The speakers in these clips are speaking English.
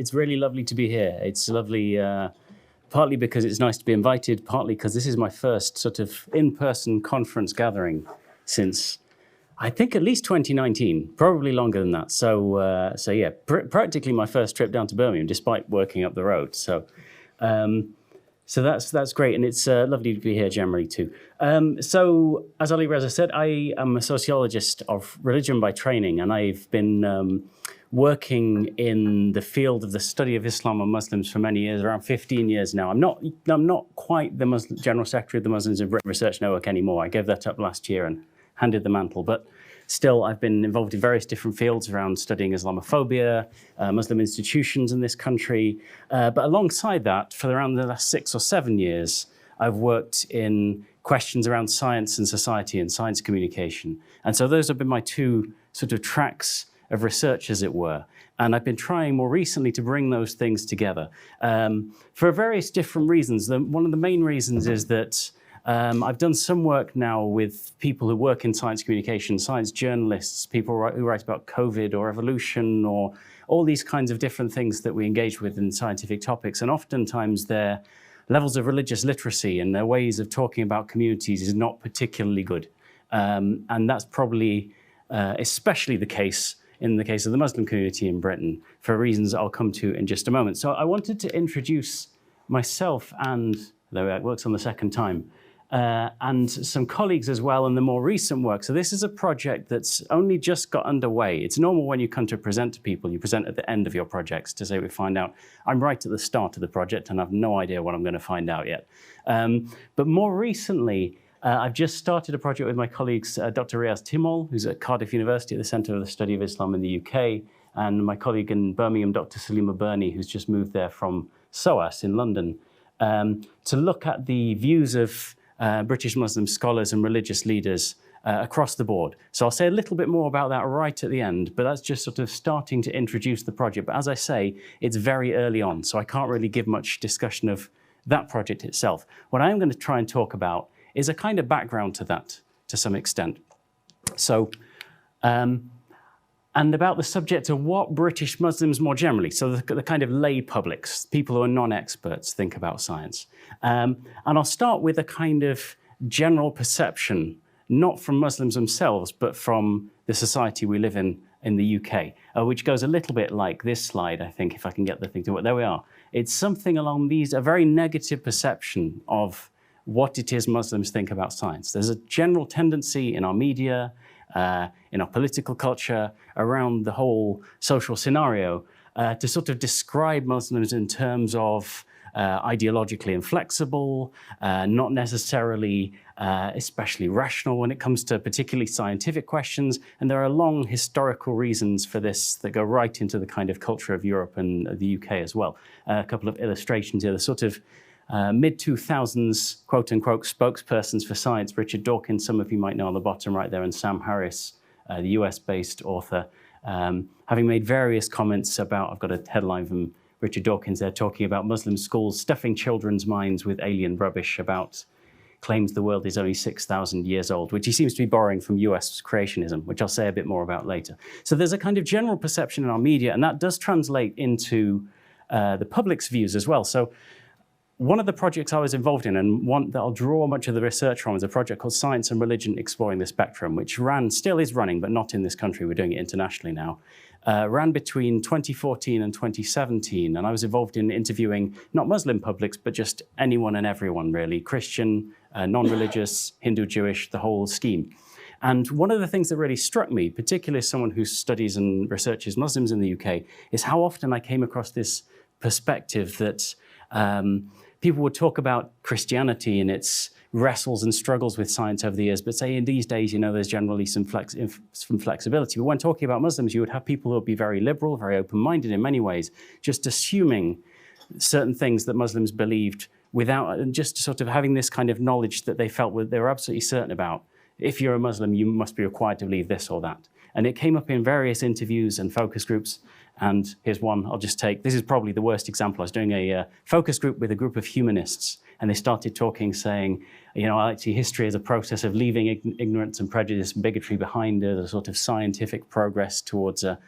it's really lovely to be here. It's lovely, partly because it's nice to be invited, partly because this is my first sort of in-person conference gathering since, I think, at least 2019, probably longer than that. So yeah, practically my first trip down to Birmingham, despite working up the road. So that's great, and it's lovely to be here generally too. So as Ali Reza said, I am a sociologist of religion by training, and I've been working in the field of the study of Islam and Muslims for many years, around 15 years now. I'm not quite the General Secretary of the Muslims in Britain Research Network anymore. I gave that up last year and handed the mantle, but still I've been involved in various different fields around studying Islamophobia, Muslim institutions in this country. But alongside that, for around the last 6 or 7 years, I've worked in questions around science and society and science communication. And so those have been my two sort of tracks of research, as it were. And I've been trying more recently to bring those things together for various different reasons. One of the main reasons is that I've done some work now with people who work in science communication, science journalists, people who write about COVID or evolution or all these kinds of different things that we engage with in scientific topics. And oftentimes their levels of religious literacy and their ways of talking about communities is not particularly good. And that's probably especially the case in the case of the Muslim community in Britain, for reasons I'll come to in just a moment. So I wanted to introduce myself and, though it works on the second time, and some colleagues as well in the more recent work. So this is a project that's only just got underway. It's normal when you come to present to people, you present at the end of your projects to say we find out. I'm right at the start of the project and I've no idea what I'm going to find out yet. But more recently, I've just started a project with my colleagues, Dr. Riaz Timol, who's at Cardiff University at the Centre for the Study of Islam in the UK, and my colleague in Birmingham, Dr. Salima Birnie, who's just moved there from SOAS in London, to look at the views of British Muslim scholars and religious leaders across the board. So I'll say a little bit more about that right at the end, but that's just sort of starting to introduce the project. But as I say, it's very early on, so I can't really give much discussion of that project itself. What I am going to try and talk about is a kind of background to that, to some extent. So, and about the subject of what British Muslims more generally, so the kind of lay publics, people who are non-experts, think about science. And I'll start with a kind of general perception, not from Muslims themselves, but from the society we live in the UK, which goes a little bit like this slide, I think, if I can get the thing to work. There we are. It's something along these, a very negative perception of what it is Muslims think about science. There's a general tendency in our media, in our political culture, around the whole social scenario, to sort of describe Muslims in terms of ideologically inflexible, not necessarily especially rational when it comes to particularly scientific questions. And there are long historical reasons for this that go right into the kind of culture of Europe and the UK as well. A couple of illustrations here. The sort of mid-2000s, quote-unquote, spokespersons for science, Richard Dawkins, some of you might know on the bottom right there, and Sam Harris, the US-based author, having made various comments about, I've got a headline from Richard Dawkins there, talking about Muslim schools stuffing children's minds with alien rubbish about claims the world is only 6,000 years old, which he seems to be borrowing from US creationism, which I'll say a bit more about later. So there's a kind of general perception in our media, and that does translate into the public's views as well. So one of the projects I was involved in, and one that I'll draw much of the research from, is a project called Science and Religion Exploring the Spectrum, which still is running, but not in this country. We're doing it internationally now. Ran between 2014 and 2017, and I was involved in interviewing not Muslim publics, but just anyone and everyone, really, Christian, non-religious, Hindu, Jewish, the whole scheme. And one of the things that really struck me, particularly as someone who studies and researches Muslims in the UK, is how often I came across this perspective that people would talk about Christianity and its wrestles and struggles with science over the years, but say in these days, there's generally some flexibility. But when talking about Muslims, you would have people who would be very liberal, very open-minded in many ways, just assuming certain things that Muslims believed without, and just sort of having this kind of knowledge that they felt they were absolutely certain about. If you're a Muslim, you must be required to believe this or that. And it came up in various interviews and focus groups. And here's one I'll just take. This is probably the worst example. I was doing a focus group with a group of humanists, and they started talking, saying, I like to see history as a process of leaving ignorance and prejudice and bigotry behind us, a sort of scientific progress towards a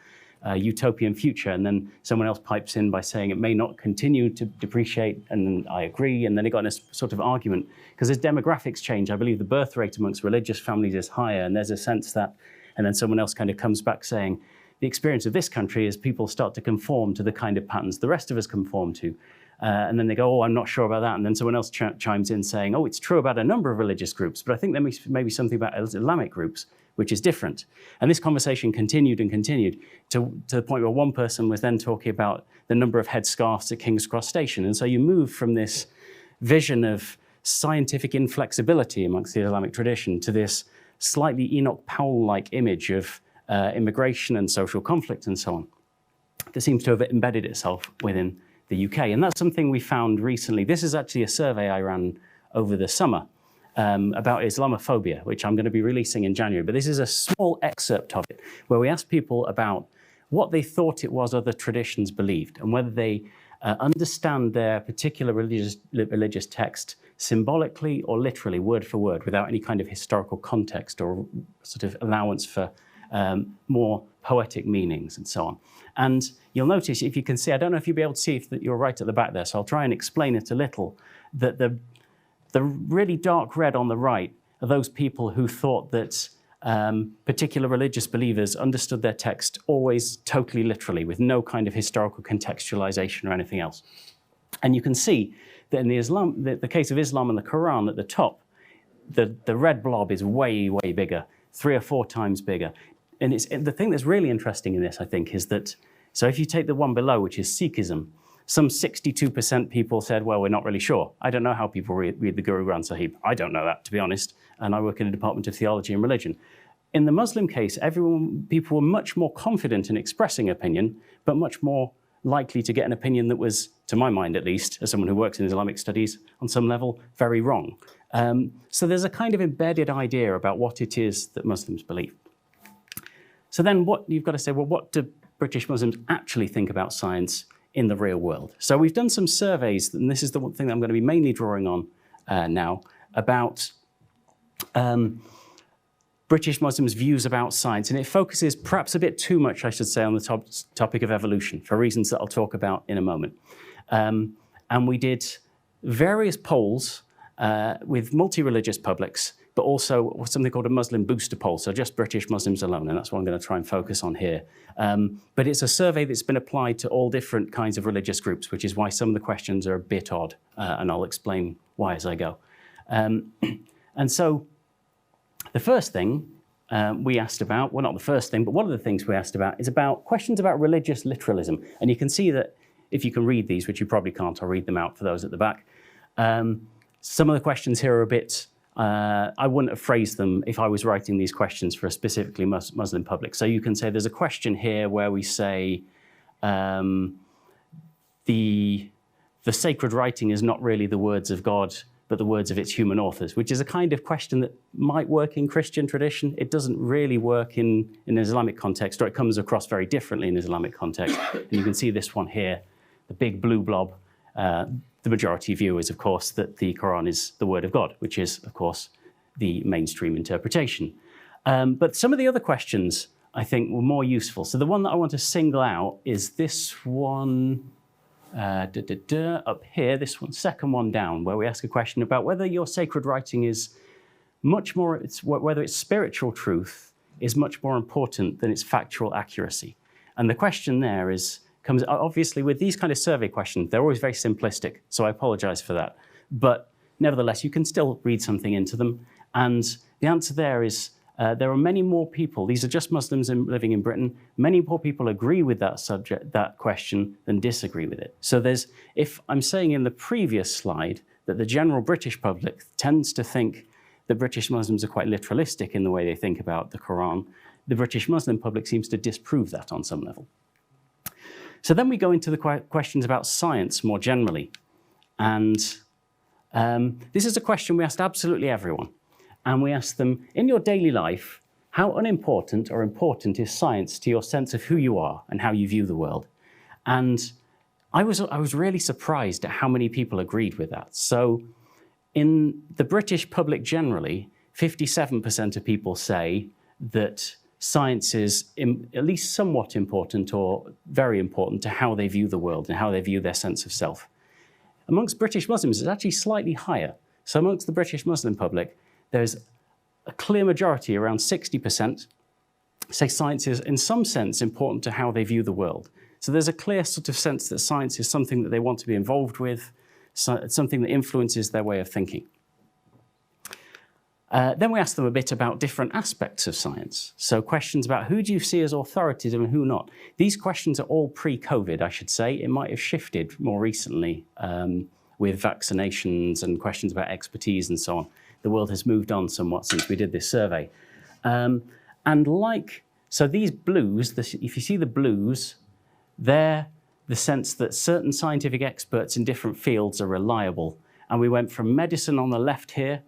utopian future, and then someone else pipes in by saying it may not continue to depreciate, and then I agree, and then it got in a sort of argument. Because as demographics change, I believe the birth rate amongst religious families is higher, and there's a sense that, and then someone else kind of comes back saying, the experience of this country is people start to conform to the kind of patterns the rest of us conform to. And then they go, oh, I'm not sure about that. And then someone else chimes in saying, oh, it's true about a number of religious groups, but I think there may be something about Islamic groups which is different. And this conversation continued and continued to the point where one person was then talking about the number of headscarves at King's Cross Station. And so you move from this vision of scientific inflexibility amongst the Islamic tradition to this slightly Enoch Powell-like image of immigration and social conflict and so on, that seems to have embedded itself within the UK. And that's something we found recently. This is actually a survey I ran over the summer about Islamophobia, which I'm going to be releasing in January. But this is a small excerpt of it, where we asked people about what they thought it was other traditions believed, and whether they understand their particular religious text symbolically or literally, word for word, without any kind of historical context or sort of allowance for more poetic meanings and so on. And you'll notice, if you can see, I don't know if you'll be able to see if you're right at the back there, so I'll try and explain it a little, that the really dark red on the right are those people who thought that particular religious believers understood their text always totally literally, with no kind of historical contextualization or anything else. And you can see that in the case of Islam and the Quran at the top, the red blob is way, way bigger, 3 or 4 times bigger. And the thing that's really interesting in this, I think, is that, so if you take the one below, which is Sikhism, some 62% people said, well, we're not really sure. I don't know how people read the Guru Granth Sahib. I don't know that, to be honest. And I work in the Department of Theology and Religion. In the Muslim case, people were much more confident in expressing opinion, but much more likely to get an opinion that was, to my mind at least, as someone who works in Islamic studies, on some level, very wrong. So there's a kind of embedded idea about what it is that Muslims believe. So then what you've got to say, well, what do British Muslims actually think about science in the real world? So we've done some surveys, and this is the one thing that I'm going to be mainly drawing on now, about British Muslims' views about science. And it focuses perhaps a bit too much, I should say, on the topic of evolution, for reasons that I'll talk about in a moment. And we did various polls with multi-religious publics, but also something called a Muslim booster poll, so just British Muslims alone, and that's what I'm going to try and focus on here. But it's a survey that's been applied to all different kinds of religious groups, which is why some of the questions are a bit odd, and I'll explain why as I go. And so the first thing we asked about, well, not the first thing, but one of the things we asked about is about questions about religious literalism. And you can see that if you can read these, which you probably can't, I'll read them out for those at the back. Some of the questions here are a bit, I wouldn't have phrased them if I was writing these questions for a specifically Muslim public. So you can say there's a question here where we say the sacred writing is not really the words of God, but the words of its human authors, which is a kind of question that might work in Christian tradition. It doesn't really work in an Islamic context, or it comes across very differently in Islamic context. And you can see this one here, the big blue blob. The majority view is, of course, that the Quran is the word of God, which is, of course, the mainstream interpretation. But some of the other questions, I think, were more useful. So the one that I want to single out is this one up here, this one, second one down, where we ask a question about whether your sacred writing is much more, whether its spiritual truth is much more important than its factual accuracy. And the question there comes obviously with these kind of survey questions, they're always very simplistic, so I apologize for that. But nevertheless, you can still read something into them. And the answer there is, there are many more people, these are just Muslims living in Britain, many more people agree with that subject, that question, than disagree with it. So if I'm saying in the previous slide that the general British public tends to think that British Muslims are quite literalistic in the way they think about the Quran, the British Muslim public seems to disprove that on some level. So then we go into the questions about science more generally. And this is a question we asked absolutely everyone. And we asked them, in your daily life, how unimportant or important is science to your sense of who you are and how you view the world? And I was really surprised at how many people agreed with that. So in the British public generally, 57% of people say that science is at least somewhat important or very important to how they view the world and how they view their sense of self. Amongst British Muslims, it's actually slightly higher. So amongst the British Muslim public, there's a clear majority, around 60%, say science is in some sense important to how they view the world. So there's a clear sort of sense that science is something that they want to be involved with, something that influences their way of thinking. Then we asked them a bit about different aspects of science. So questions about who do you see as authoritative and who not. These questions are all pre-COVID, I should say. It might have shifted more recently with vaccinations and questions about expertise and so on. The world has moved on somewhat since we did this survey. So these blues, if you see the blues, they're the sense that certain scientific experts in different fields are reliable. And we went from medicine on the left here,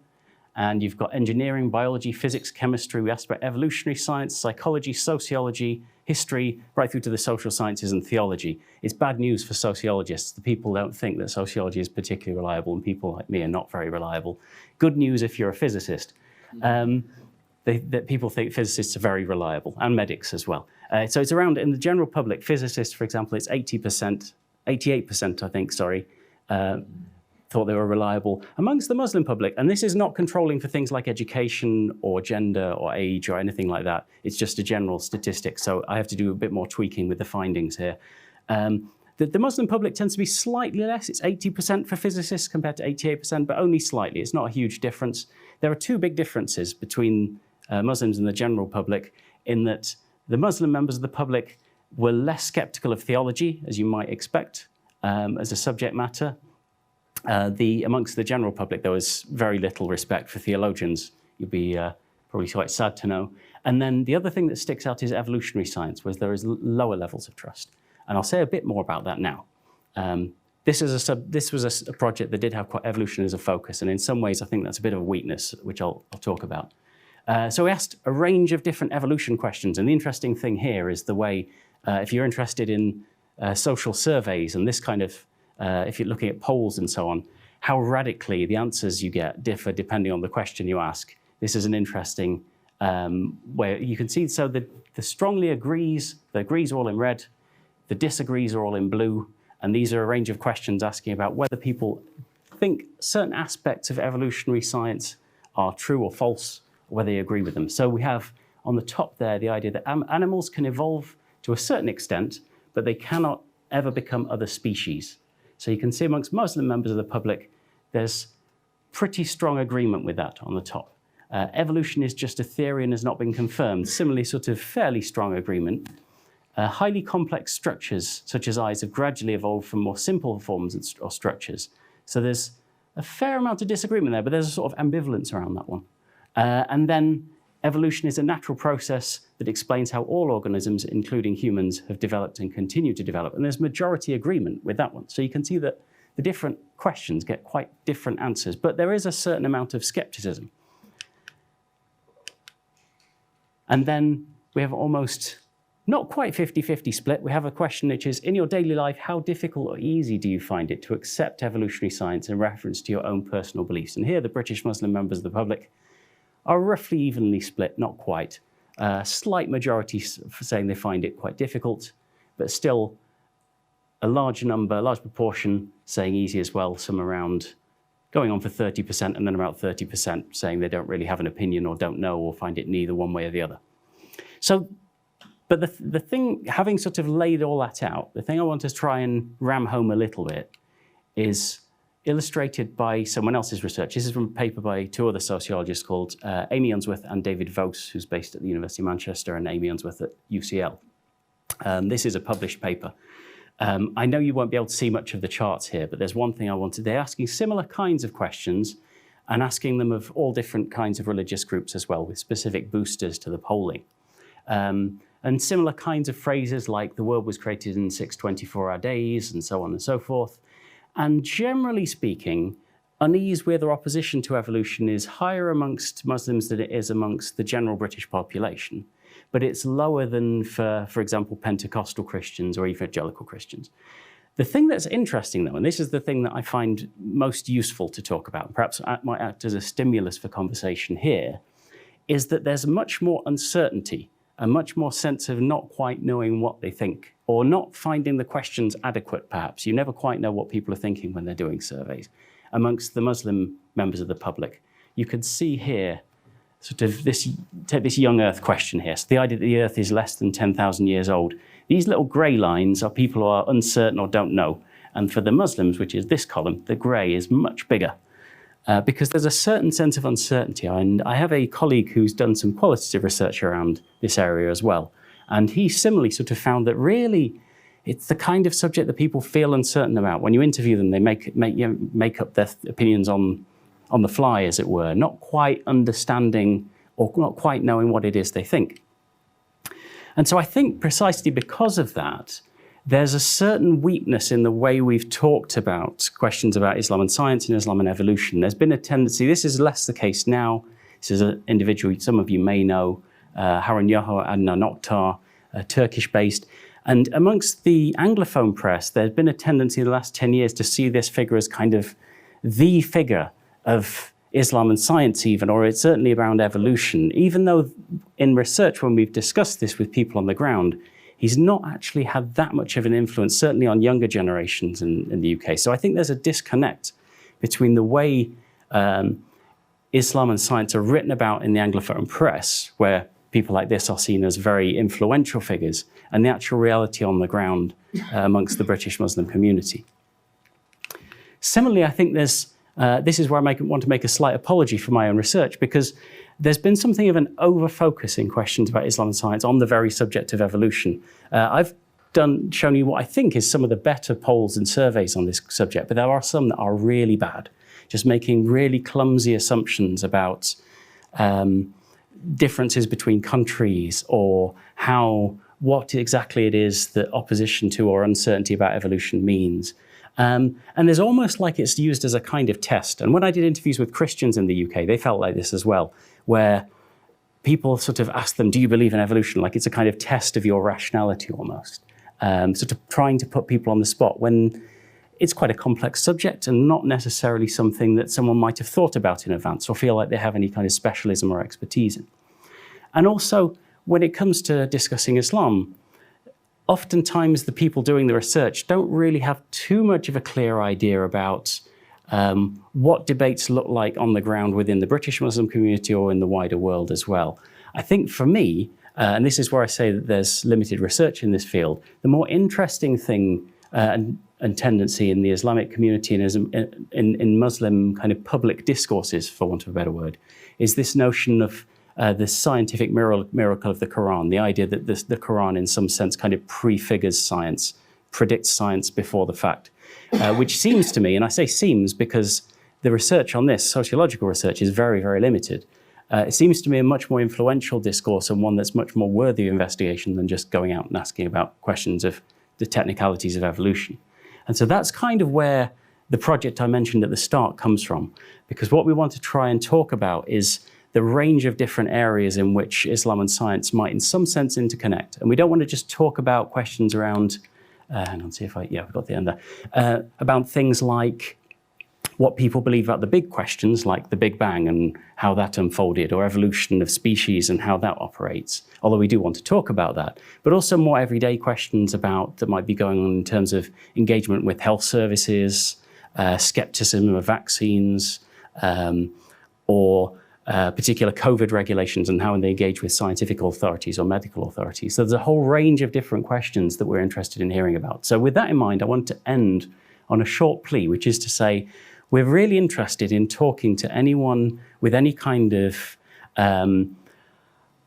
and you've got engineering, biology, physics, chemistry. We asked about evolutionary science, psychology, sociology, history, right through to the social sciences and theology. It's bad news for sociologists. The people don't think that sociology is particularly reliable, and people like me are not very reliable. Good news if you're a physicist. That people think physicists are very reliable, and medics as well. So it's around, in the general public, physicists, for example, it's 88%, I think, thought they were reliable. Amongst the Muslim public, and this is not controlling for things like education or gender or age or anything like that, it's just a general statistic, so I have to do a bit more tweaking with the findings here. The Muslim public tends to be slightly less. It's 80% for physicists compared to 88%, but only slightly. It's not a huge difference. There are two big differences between Muslims and the general public, in that the Muslim members of the public were less skeptical of theology, as you might expect, as a subject matter. Amongst the general public, there was very little respect for theologians. You'd be probably quite sad to know. And then the other thing that sticks out is evolutionary science, where there is lower levels of trust. And I'll say a bit more about that now. This was a project that did have quite evolution as a focus, and in some ways I think that's a bit of a weakness, which I'll talk about. So we asked a range of different evolution questions, and the interesting thing here is the way, if you're interested in social surveys and this kind of, if you're looking at polls and so on, how radically the answers you get differ depending on the question you ask. This is an interesting where you can see, so the strongly agrees, the agrees are all in red, the disagrees are all in blue, and these are a range of questions asking about whether people think certain aspects of evolutionary science are true or false, or whether they agree with them. So we have on the top there the idea that animals can evolve to a certain extent, but they cannot ever become other species. So you can see amongst Muslim members of the public, there's pretty strong agreement with that on the top. Evolution is just a theory and has not been confirmed. Similarly, sort of fairly strong agreement. Highly complex structures, such as eyes, have gradually evolved from more simple forms or structures. So there's a fair amount of disagreement there, but there's a sort of ambivalence around that one. And then evolution is a natural process that explains how all organisms, including humans, have developed and continue to develop. And there's majority agreement with that one. So you can see that the different questions get quite different answers, but there is a certain amount of skepticism. And then we have almost not quite 50-50 split. We have a question which is, in your daily life, how difficult or easy do you find it to accept evolutionary science in reference to your own personal beliefs? And here the British Muslim members of the public are roughly evenly split, not quite. Slight majority saying they find it quite difficult, but still a large proportion saying easy as well, some around going on for 30%, and then about 30% saying they don't really have an opinion or don't know or find it neither one way or the other. So, but the thing, having sort of laid all that out, the thing I want to try and ram home a little bit is illustrated by someone else's research. This is from a paper by two other sociologists called Amy Unsworth and David Vose, who's based at the University of Manchester, and Amy Unsworth at UCL. This is a published paper. I know you won't be able to see much of the charts here, but there's one thing I wanted. They're asking similar kinds of questions and asking them of all different kinds of religious groups as well, with specific boosters to the polling. And similar kinds of phrases like the world was created in 6 24-hour days and so on and so forth. And generally speaking, unease with or opposition to evolution is higher amongst Muslims than it is amongst the general British population. But it's lower than, for example, Pentecostal Christians or evangelical Christians. The thing that's interesting, though, and this is the thing that I find most useful to talk about, perhaps might act as a stimulus for conversation here, is that there's much more uncertainty a much more sense of not quite knowing what they think, or not finding the questions adequate, perhaps. You never quite know what people are thinking when they're doing surveys. Amongst the Muslim members of the public, you can see here sort of take this young Earth question here. So the idea that the Earth is less than 10,000 years old. These little grey lines are people who are uncertain or don't know. And for the Muslims, which is this column, the grey is much bigger. Because there's a certain sense of uncertainty. And I have a colleague who's done some qualitative research around this area as well. And he similarly sort of found that really it's the kind of subject that people feel uncertain about. When you interview them, they make up their opinions on the fly, as it were, not quite understanding or not quite knowing what it is they think. And so I think precisely because of that, there's a certain weakness in the way we've talked about questions about Islam and science and Islam and evolution. There's been a tendency, this is less the case now. This is an individual some of you may know, Harun Yahya Adnan Oktar, Turkish-based. And amongst the Anglophone press, there's been a tendency in the last 10 years to see this figure as kind of the figure of Islam and science even, or it's certainly around evolution, even though in research, when we've discussed this with people on the ground, he's not actually had that much of an influence, certainly on younger generations in the UK. So I think there's a disconnect between the way Islam and science are written about in the Anglophone press, where people like this are seen as very influential figures, and the actual reality on the ground amongst the British Muslim community. Similarly, I think there's this is where I want to make a slight apology for my own research, because there's been something of an over-focus in questions about Islam and science on the very subject of evolution. I've shown you what I think is some of the better polls and surveys on this subject, but there are some that are really bad, just making really clumsy assumptions about differences between countries, or what exactly it is that opposition to or uncertainty about evolution means. And there's almost like it's used as a kind of test. And when I did interviews with Christians in the UK, they felt like this as well, where people sort of ask them, do you believe in evolution? Like it's a kind of test of your rationality almost. Sort of trying to put people on the spot when it's quite a complex subject and not necessarily something that someone might have thought about in advance or feel like they have any kind of specialism or expertise in. And also, when it comes to discussing Islam, oftentimes the people doing the research don't really have too much of a clear idea about what debates look like on the ground within the British Muslim community or in the wider world as well. I think for me, and this is where I say that there's limited research in this field, the more interesting thing and tendency in the Islamic community and in Muslim kind of public discourses, for want of a better word, is this notion of the scientific miracle of the Quran, the idea that the Quran in some sense kind of prefigures science, predicts science before the fact, which seems to me, and I say seems because the research on this, sociological research, is very, very limited. It seems to me a much more influential discourse and one that's much more worthy of investigation than just going out and asking about questions of the technicalities of evolution. And so that's kind of where the project I mentioned at the start comes from, because what we want to try and talk about is the range of different areas in which Islam and science might in some sense interconnect. And we don't want to just talk about questions around, hang on, see if I've got the end there, about things like what people believe about the big questions like the Big Bang and how that unfolded, or evolution of species and how that operates, although we do want to talk about that, but also more everyday questions that might be going on in terms of engagement with health services, skepticism of vaccines, or particular COVID regulations and how they engage with scientific authorities or medical authorities. So there's a whole range of different questions that we're interested in hearing about. So with that in mind, I want to end on a short plea, which is to say, we're really interested in talking to anyone with any kind of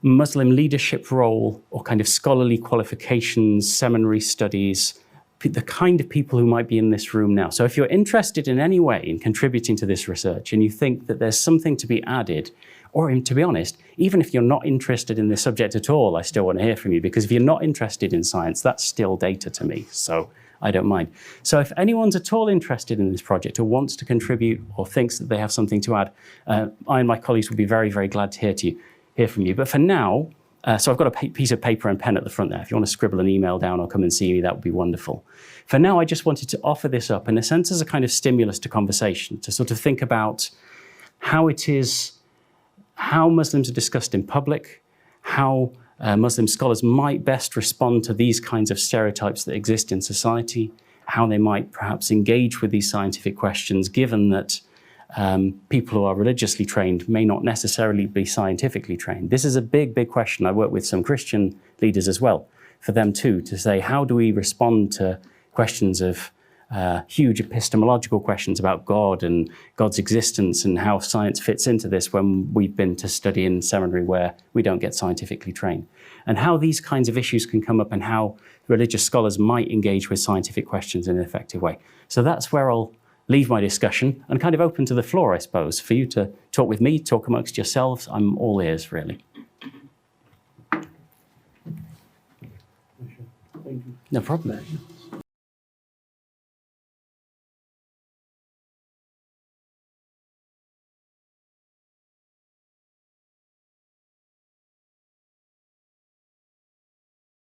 Muslim leadership role or kind of scholarly qualifications, seminary studies, the kind of people who might be in this room now. So if you're interested in any way in contributing to this research and you think that there's something to be added, or to be honest, even if you're not interested in this subject at all, I still want to hear from you, because if you're not interested in science, that's still data to me, so I don't mind. So if anyone's at all interested in this project or wants to contribute or thinks that they have something to add, I and my colleagues would be very, very glad to hear from you. But for now, so I've got a piece of paper and pen at the front there. If you want to scribble an email down or come and see me, that would be wonderful. For now, I just wanted to offer this up in a sense as a kind of stimulus to conversation, to sort of think about how Muslims are discussed in public, how Muslim scholars might best respond to these kinds of stereotypes that exist in society, how they might perhaps engage with these scientific questions, given that people who are religiously trained may not necessarily be scientifically trained. This is a big, big question. I work with some Christian leaders as well, for them too, to say, how do we respond to questions of huge epistemological questions about God and God's existence and how science fits into this when we've been to study in seminary where we don't get scientifically trained, and how these kinds of issues can come up and how religious scholars might engage with scientific questions in an effective way. So that's where I'll leave my discussion and kind of open to the floor, I suppose, for you to talk with me, talk amongst yourselves. I'm all ears, really. No problem.